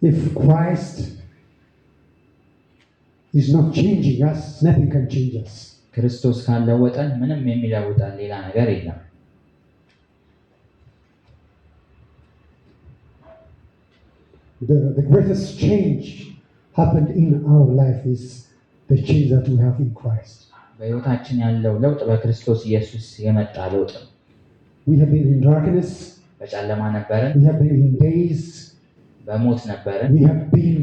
If Christ is not changing us, nothing can change us. ክርስቶስ ካልለወጠን ምንም የሚለውጠን ሌላ ነገር የለም። The greatest change happened in our life is the change that we have in Christ. በሕይወታችን ያለው ለውጥ በክርስቶስ ኢየሱስ የመጣ ለውጥ ነው። We have been in darkness. በጨለማ ነበርን። We have been in days. በሞት ነበርን። We have been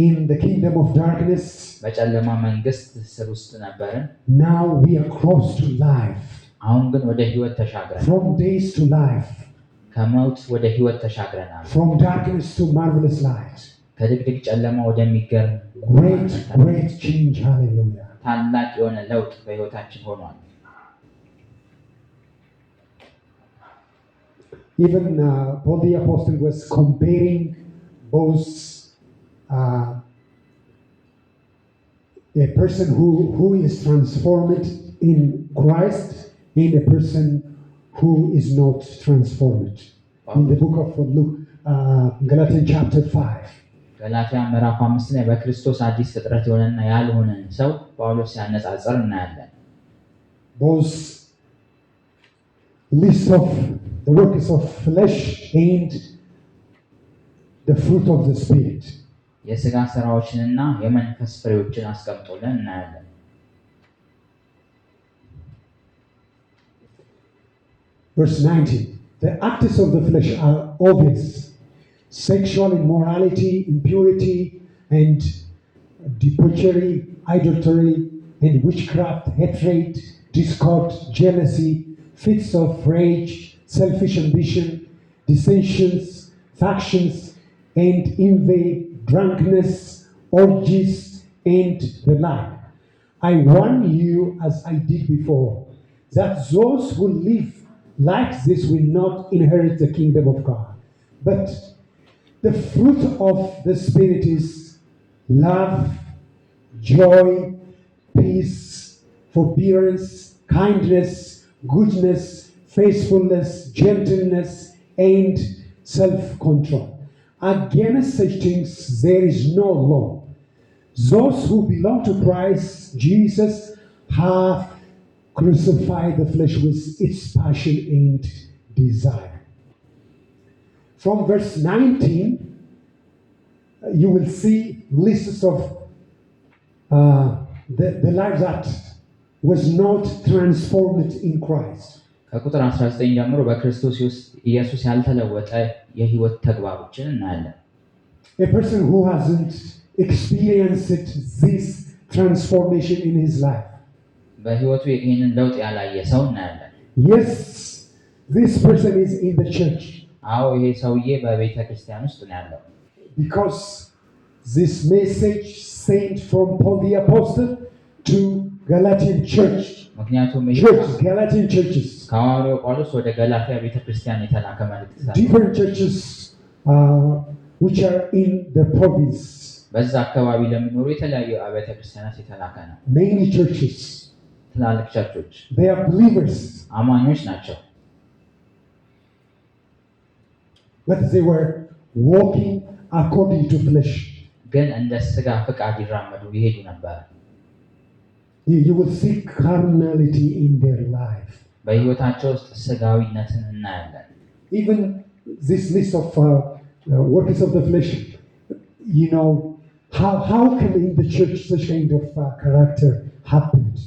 in the kingdom of darkness. በጨለማ መንግስት ስር ውስጥ ነበርን። Now we are close to life. አሁን ግን ወደ ሕይወት ተሻግረናል። From days to life. ከሞት ወደ ሕይወት ተሻግረናል። From darkness to marvelous light. ከድቅድቅ ጨለማ ወደሚገርም great change. Hallelujah. ታላቅ የሆነ ለውጥ በሕይወታችን ሆኗል። Even Paul the Apostle was comparing both a person who is transformed in Christ and a person who is not transformed. In the book of Luke, Galatians chapter 5. ገላትያ ምዕራፍ 5 ላይ በክርስቶስ አዲስ ፍጥረት የሆነና ያልሆነን ሰው ጳውሎስ ሲያነጻጽር እናያለን። Both list of the works of flesh and the fruit of the spirit. የሥጋ ሥራዎችንና የመንፈስ ፍሬዎችን አስቀምጦልን እናያለን። Verse 19. The acts of the flesh are obvious: sexual immorality, impurity, and debauchery, idolatry, and witchcraft, hatred, discord, jealousy, fits of rage, selfish ambition, dissensions, factions, and envy, drunkenness, orgies, and the like. I warn you, as I did before, that those who live like this will not inherit the kingdom of God. But the fruit of the Spirit is love, joy, peace, forbearance, kindness, goodness, faithfulness, gentleness, and self-control. Against such things there is no law. Those who belong to Christ Jesus have crucified the flesh with its passion and desire. From verse 19, you will see lists of the life that was not transformed in Christ. ከቁጥር 19 ጀምሮ በክርስቶስ ኢየሱስ ያልተለወጠ የሕይወት ተግባሮችን እናያለን። A person who hasn't experienced this transformation in his life. በሕይወቱ ይህንን ለውጥ ያላየ ሰው እናያለን። Yes, this person is in the church. አዎ ይሄ ሰውዬ በቤተ ክርስቲያን ውስጥ ነው ያለው። Because this message sent from Paul the Apostle to Galatian church. ምክንያቱም ይሄ Galatian churches. ከሐዋርያው ጳውሎስ ወደ ገላትያ ቤተ ክርስቲያን የተላከ መልእክት ነው። Different churches which are in the province. በዛ አካባቢ ለሚኖሩ የተለያዩ አብያተ ክርስቲያናት የተላከ ነው። Many churches. ትላልቅ ቸርቾች They are believers. አማኞች ናቸው። But they were walking according to flesh. ግን እንደ ሥጋ ፈቃድ ይራመዱ ይሄዱ ነበር። You will see carnality in their life. በሕይወታቸው ውስጥ ሥጋዊነትን እናያለን። Even this list of works of the flesh, you know, how can in the church such kind of character happened?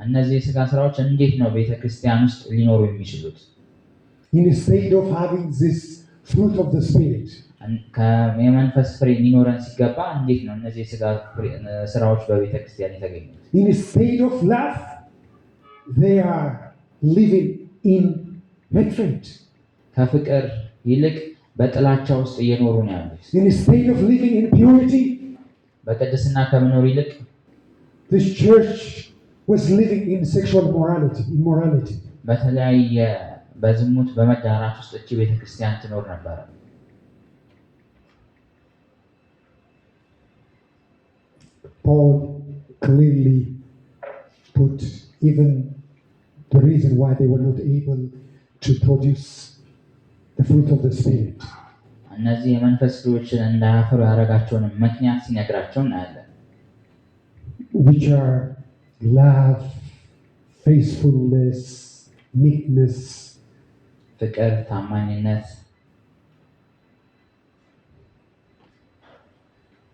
እነዚህ የሥጋ ሥራዎች እንዴት ነው ቤተ ክርስቲያን ውስጥ ሊኖሩ የሚችሉት? Instead of having this fruit of the spirit. የመንፈስ ፍሬ ሊኖረን ሲገባ እንዴት ነው እነዚህ የሥጋ ሥራዎች በቤተ ክርስቲያን የተገኙት? Instead of love, they are living in hatred. ከፍቅር ይልቅ በጥላቻ ውስጥ እየኖሩ ነው ያሉት። Instead of living in purity, በቅድስና ከመኖር ይልቅ this church was living in sexual immorality. በተለያየ በዝሙት በመዳራት ውስጥ እቺ ቤተ ክርስቲያን ትኖር ነበር። Paul clearly put even the reason why they were not able to produce the fruit of the Spirit. እነዚህ የመንፈስ ፍሬዎችን እንዳያፈሩ ያደረጋቸውን ምክንያት ሲነግራቸው እናያለን። which are love, faithfulness, meekness, ፍቅር፣ ታማኝነት።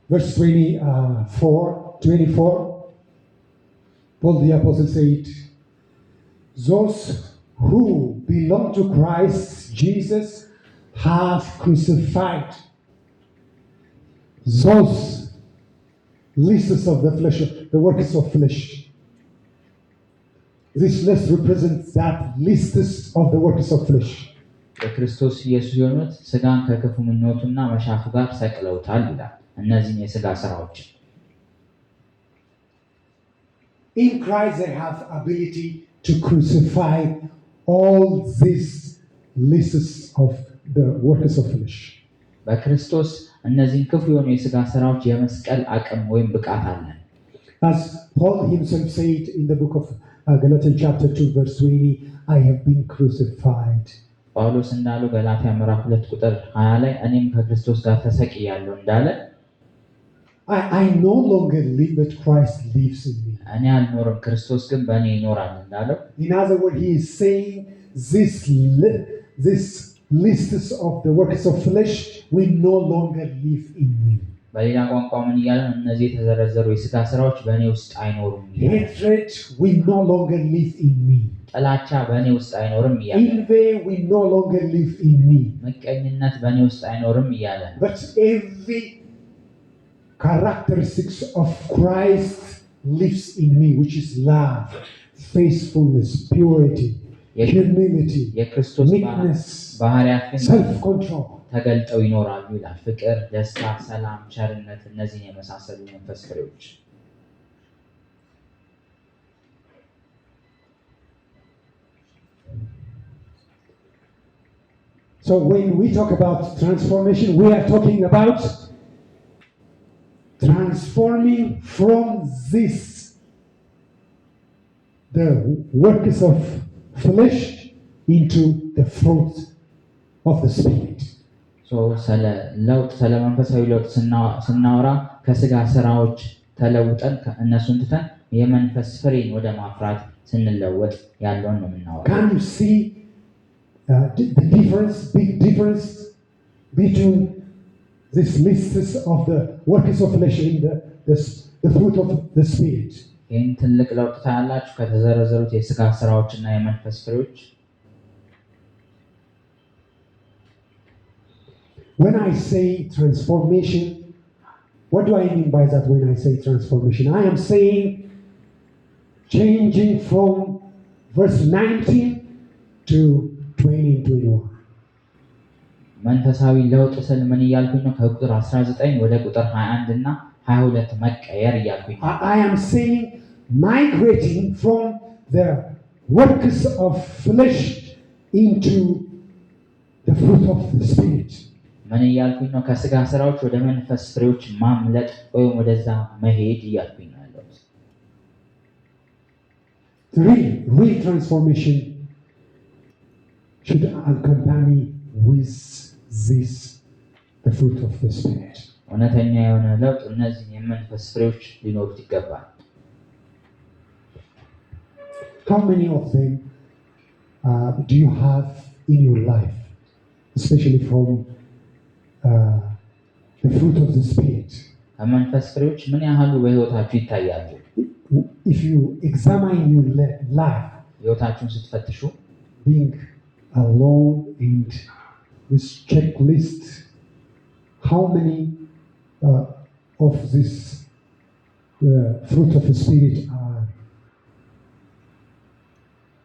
Verse 24, Paul the Apostle said, those who belong to Christ Jesus have crucified those lusts of the flesh, the works of flesh. This list represents that lusts of the works of flesh. በክርስቶስ ኢየሱስ የሆኑት ስጋን ከክፉ ምኞቱና መሻቱ ጋር ሰቅለውታል ይላል። እነዚህን የስጋ ስራዎች In Christ they have ability to crucify all these lusts of the works of flesh. በክርስቶስ እነዚህን ክፉ የሆኑ የስጋ ስራዎች የመስቀል አቅም ወይም ብቃት አለን። As Paul himself said in the book of Galatians chapter 2 verse 20, I have been crucified. ጳውሎስ እንዳለው ገላትያ ምዕራፍ 2 ቁጥር 20 ላይ እኔም ከክርስቶስ ጋር ተሰቅያለሁ እንዳለ I no longer live, but Christ lives in me. እኔ አልኖርም ክርስቶስ ግን በእኔ ይኖራል እንዳለው In other words, he is saying this lists of the works of flesh will no longer live in me. በሌላ ቋንቋ ምን እያለ ነው? እነዚህ የተዘረዘሩ የስጋ ስራዎች በእኔ ውስጥ አይኖሩም ይላል። Hatred will no longer live in me. ጥላቻ በእኔ ውስጥ አይኖርም እያለ Envy will no longer live in me. ምቀኝነት በእኔ ውስጥ አይኖርም እያለ ነው። But every characteristics of Christ lives in me, which is love, faithfulness, purity, humility, የክርስቶስ meekness, ባህሪያት ግን self-control. ተገልጠው ይኖራሉ ይላል። ፍቅር፣ ደስታ፣ ሰላም፣ ቸርነት እነዚህን የመሳሰሉ መንፈስ ፍሬዎች So when we talk about transformation, we are talking about transforming from this, the works of flesh, into the fruit of the Spirit. ስለ ለውጥ ስለ መንፈሳዊ ለውጥ ስናወራ ከስጋ ስራዎች ተለውጠን እነሱን ትተን የመንፈስ ፍሬን ወደ ማፍራት ስንለወጥ ያለውን ነው የምናወራው። Can you see the big difference between this lists of the works of flesh and the fruit of the Spirit? ይህን ትልቅ ለውጥ ታያላችሁ ከተዘረዘሩት የስጋ ስራዎችና የመንፈስ ፍሬዎች። When I say transformation, what do I mean by that when I say transformation? I am saying changing from verse 19 to 20 and 21. መንፈሳዊ ለውጥ ስል ምን እያልኩኝ ነው? ከቁጥር 19 ወደ ቁጥር 21 እና 22 መቀየር እያልኩኝ ነው። I am saying migrating from the works of flesh into the fruit of the Spirit. ምን እያልኩኝ ነው? ከስጋ ስራዎች ወደ መንፈስ ፍሬዎች ማምለጥ ወይም ወደዛ መሄድ እያልኩኝ ነው ያለሁት። Real transformation should accompany with this, the fruit of the Spirit. እውነተኛ የሆነ ለውጥ እነዚህ የመንፈስ ፍሬዎች ሊኖሩት ይገባል። How many of them do you have in your life, especially from the fruit of the Spirit? ከመንፈስ ፍሬዎች ምን ያህሉ በህይወታችሁ ይታያሉ? If you examine your life, ህይወታችሁን ስትፈትሹ being alone and with checklist, how many of this fruit of the Spirit are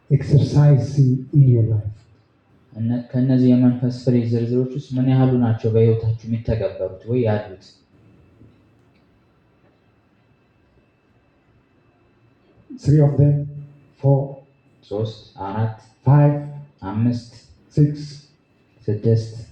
exercising in your life? ከነዚህ የመንፈስ ፍሬ ዝርዝሮች ውስጥ ምን ያህሉ ናቸው በህይወታችሁ የሚተገበሩት ወይ ያሉት? 3 of them, 4, 3 4 5, 5 6, 6